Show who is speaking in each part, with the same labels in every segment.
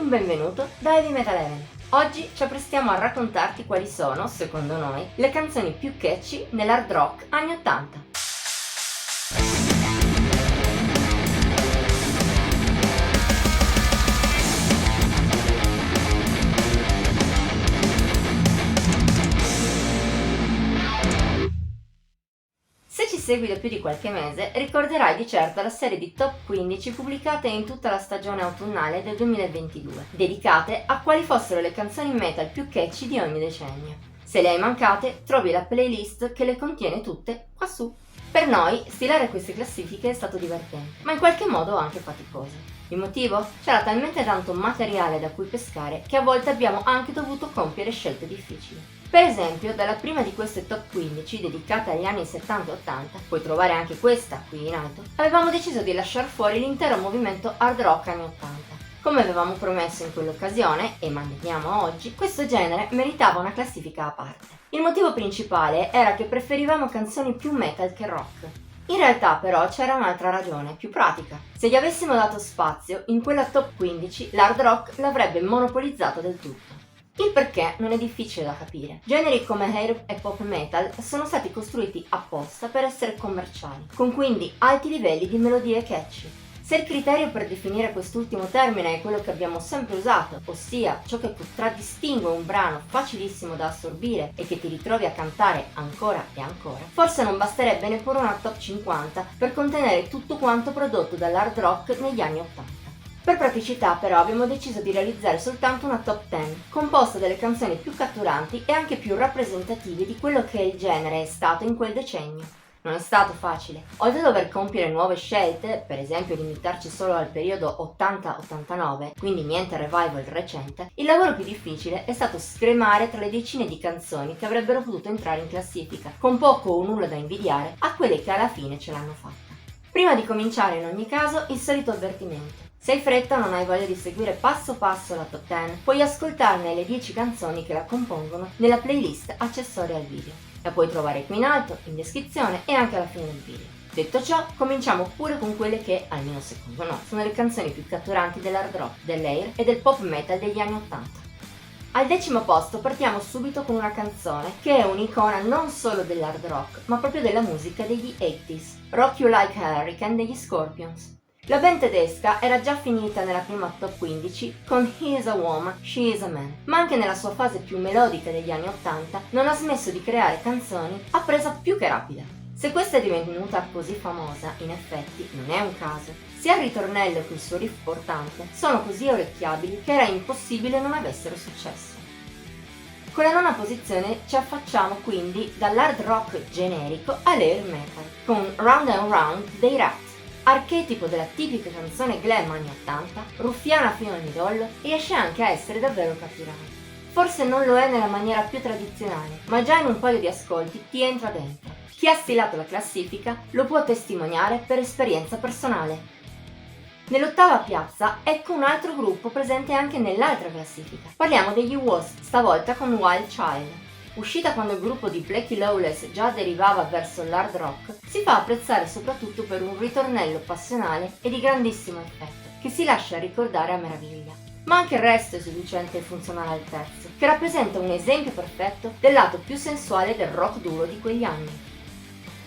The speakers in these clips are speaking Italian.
Speaker 1: un benvenuto da Heavy Metal Eleven. Oggi ci apprestiamo a raccontarti quali sono, secondo noi, le canzoni più catchy nell'hard rock anni 80. Se ci segui da più di qualche mese, ricorderai di certo la serie di top 15 pubblicate in tutta la stagione autunnale del 2022, dedicate a quali fossero le canzoni metal più catchy di ogni decennio. Se le hai mancate, trovi la playlist che le contiene tutte qua su. Per noi, stilare queste classifiche è stato divertente, ma in qualche modo anche faticoso. Il motivo? C'era talmente tanto materiale da cui pescare che a volte abbiamo anche dovuto compiere scelte difficili. Per esempio, dalla prima di queste top 15 dedicate agli anni 70-80, puoi trovare anche questa qui in alto, avevamo deciso di lasciare fuori l'intero movimento hard rock anni 80. Come avevamo promesso in quell'occasione, e manteniamo oggi, questo genere meritava una classifica a parte. Il motivo principale era che preferivamo canzoni più metal che rock. In realtà però c'era un'altra ragione, più pratica. Se gli avessimo dato spazio, in quella top 15 l'hard rock l'avrebbe monopolizzato del tutto. Il perché non è difficile da capire. Generi come hair e pop metal sono stati costruiti apposta per essere commerciali, con quindi alti livelli di melodie catchy. Se il criterio per definire quest'ultimo termine è quello che abbiamo sempre usato, ossia ciò che contraddistingue un brano facilissimo da assorbire e che ti ritrovi a cantare ancora e ancora, forse non basterebbe neppure una top 50 per contenere tutto quanto prodotto dall'hard rock negli anni 80. Per praticità però abbiamo deciso di realizzare soltanto una top 10, composta delle canzoni più catturanti e anche più rappresentative di quello che il genere è stato in quel decennio. Non è stato facile. Oltre a dover compiere nuove scelte, per esempio limitarci solo al periodo 80-89, quindi niente revival recente, il lavoro più difficile è stato scremare tra le decine di canzoni che avrebbero potuto entrare in classifica, con poco o nulla da invidiare a quelle che alla fine ce l'hanno fatta. Prima di cominciare in ogni caso il solito avvertimento. Se hai fretta o non hai voglia di seguire passo passo la top 10, puoi ascoltarne le 10 canzoni che la compongono nella playlist accessoria al video. La puoi trovare qui in alto, in descrizione e anche alla fine del video. Detto ciò, cominciamo pure con quelle che, almeno secondo noi, sono le canzoni più catturanti dell'hard rock, dell'air e del pop metal degli anni 80. Al 10° posto partiamo subito con una canzone che è un'icona non solo dell'hard rock, ma proprio della musica degli 80s, Rock You Like a Hurricane degli Scorpions. La band tedesca era già finita nella prima top 15 con He is a Woman, She is a Man, ma anche nella sua fase più melodica degli anni 80 non ha smesso di creare canzoni a presa più che rapida. Se questa è divenuta così famosa, in effetti, non è un caso. Sia il ritornello che il suo riff portante sono così orecchiabili che era impossibile non avessero successo. Con la 9ª posizione ci affacciamo quindi dall'hard rock generico all'air metal, con Round and Round dei Rat. Archetipo della tipica canzone glam anni 80, ruffiana fino al midollo, riesce anche a essere davvero catturante. Forse non lo è nella maniera più tradizionale, ma già in un paio di ascolti ti entra dentro. Chi ha stilato la classifica lo può testimoniare per esperienza personale. Nell'8ª piazza ecco un altro gruppo presente anche nell'altra classifica. Parliamo degli Wasp, stavolta con Wild Child. Uscita quando il gruppo di Blackie Lawless già derivava verso l'hard rock, si fa apprezzare soprattutto per un ritornello passionale e di grandissimo effetto, che si lascia ricordare a meraviglia. Ma anche il resto è seducente e funzionale al pezzo, che rappresenta un esempio perfetto del lato più sensuale del rock duro di quegli anni.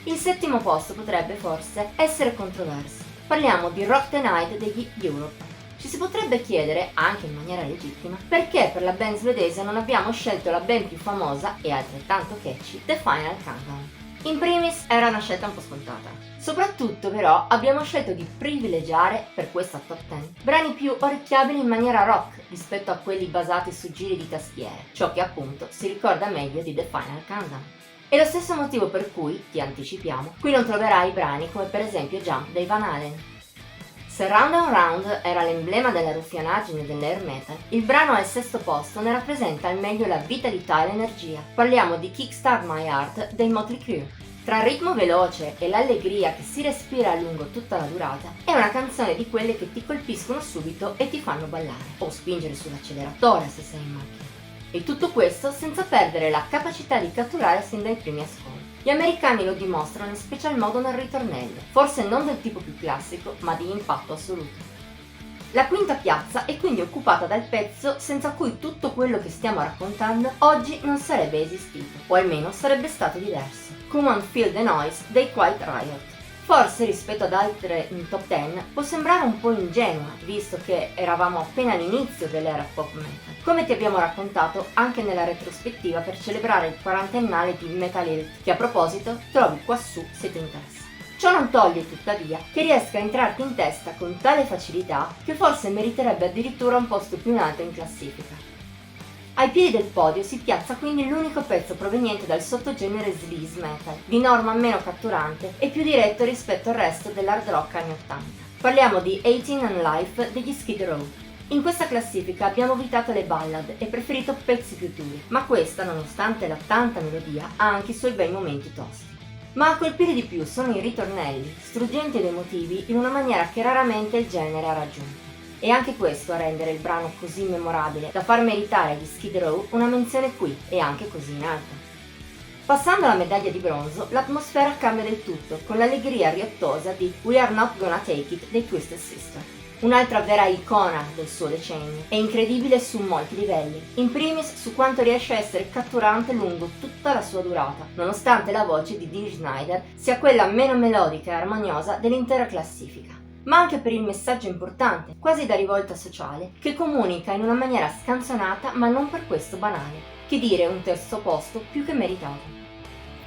Speaker 1: Il 7° posto potrebbe forse essere controverso. Parliamo di Rock the Night degli Europe. Ci si potrebbe chiedere, anche in maniera legittima, perché per la band svedese non abbiamo scelto la ben più famosa e altrettanto catchy The Final Countdown. In primis era una scelta un po' scontata. Soprattutto però abbiamo scelto di privilegiare, per questa top 10, brani più orecchiabili in maniera rock rispetto a quelli basati su giri di tastiere, ciò che appunto si ricorda meglio di The Final Countdown. È lo stesso motivo per cui, ti anticipiamo, qui non troverai brani come per esempio Jump dei Van Halen. Se Round and Round era l'emblema della ruffianaggine dell'air metal, il brano al 6° posto ne rappresenta al meglio la vitalità e l'energia. Parliamo di Kickstart My Heart dei Motley Crue. Tra il ritmo veloce e l'allegria che si respira lungo tutta la durata, è una canzone di quelle che ti colpiscono subito e ti fanno ballare, o spingere sull'acceleratore se sei in macchina. E tutto questo senza perdere la capacità di catturare sin dai primi ascolti. Gli americani lo dimostrano in special modo nel ritornello, forse non del tipo più classico, ma di impatto assoluto. La quinta piazza è quindi occupata dal pezzo senza cui tutto quello che stiamo raccontando oggi non sarebbe esistito, o almeno sarebbe stato diverso. Come on Feel the Noise dei Quiet Riot. Forse rispetto ad altre in top 10 può sembrare un po' ingenua, visto che eravamo appena all'inizio dell'era pop metal, come ti abbiamo raccontato anche nella retrospettiva per celebrare il quarantennale di Metal Health, che a proposito trovi quassù se ti interessa. Ciò non toglie tuttavia che riesca a entrarti in testa con tale facilità che forse meriterebbe addirittura un posto più in alto in classifica. Ai piedi del podio si piazza quindi l'unico pezzo proveniente dal sottogenere sleaze metal, di norma meno catturante e più diretto rispetto al resto dell'hard rock anni 80. Parliamo di 18 and Life degli Skid Row. In questa classifica abbiamo evitato le ballad e preferito pezzi più duri, ma questa, nonostante la tanta melodia, ha anche i suoi bei momenti tosti. Ma a colpire di più sono i ritornelli, struggenti ed emotivi in una maniera che raramente il genere ha raggiunto. E anche questo a rendere il brano così memorabile da far meritare agli Skid Row una menzione qui e anche così in alto. Passando alla medaglia di bronzo, l'atmosfera cambia del tutto con l'allegria riottosa di We Are Not Gonna Take It dei Twisted Sister. Un'altra vera icona del suo decennio, è incredibile su molti livelli, in primis su quanto riesce a essere catturante lungo tutta la sua durata, nonostante la voce di Dee Snider sia quella meno melodica e armoniosa dell'intera classifica, ma anche per il messaggio importante, quasi da rivolta sociale, che comunica in una maniera scanzonata ma non per questo banale, che dire un terzo posto più che meritato.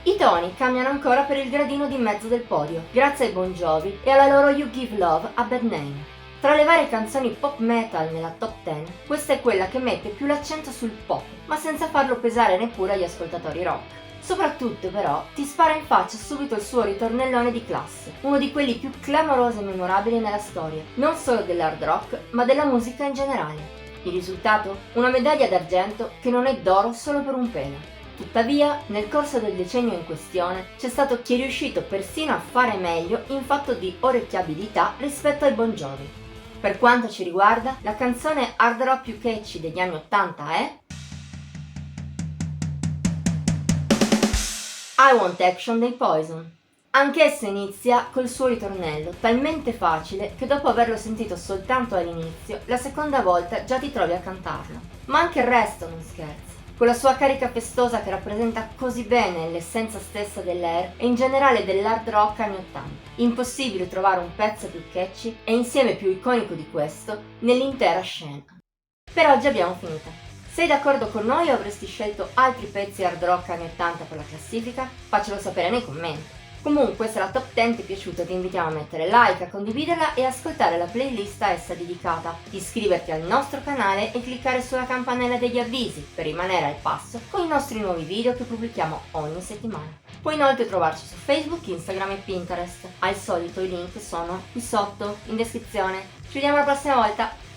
Speaker 1: I toni cambiano ancora per il gradino di mezzo del podio, grazie ai Bon Jovi e alla loro You Give Love a Bad Name. Tra le varie canzoni pop metal nella top 10, questa è quella che mette più l'accento sul pop, ma senza farlo pesare neppure agli ascoltatori rock. Soprattutto però ti spara in faccia subito il suo ritornellone di classe, uno di quelli più clamorosi e memorabili nella storia, non solo dell'hard rock, ma della musica in generale. Il risultato? Una medaglia d'argento che non è d'oro solo per un pelo. Tuttavia, nel corso del decennio in questione, c'è stato chi è riuscito persino a fare meglio in fatto di orecchiabilità rispetto ai Bon Jovi. Per quanto ci riguarda, la canzone hard rock più catchy degli anni 80 è I Want Action dei Poison. Anch'essa inizia col suo ritornello, talmente facile che dopo averlo sentito soltanto all'inizio, la seconda volta già ti trovi a cantarlo. Ma anche il resto non scherza. Con la sua carica festosa che rappresenta così bene l'essenza stessa dell'air e in generale dell'hard rock anni 80. Impossibile trovare un pezzo più catchy e insieme più iconico di questo nell'intera scena. Per oggi abbiamo finito. Sei d'accordo con noi o avresti scelto altri pezzi hard rock anni 80 per la classifica? Faccelo sapere nei commenti. Comunque, se la top 10 ti è piaciuta ti invitiamo a mettere like, a condividerla e ascoltare la playlist a essa dedicata, iscriverti al nostro canale e cliccare sulla campanella degli avvisi per rimanere al passo con i nostri nuovi video che pubblichiamo ogni settimana. Puoi inoltre trovarci su Facebook, Instagram e Pinterest. Al solito i link sono qui sotto, in descrizione. Ci vediamo la prossima volta!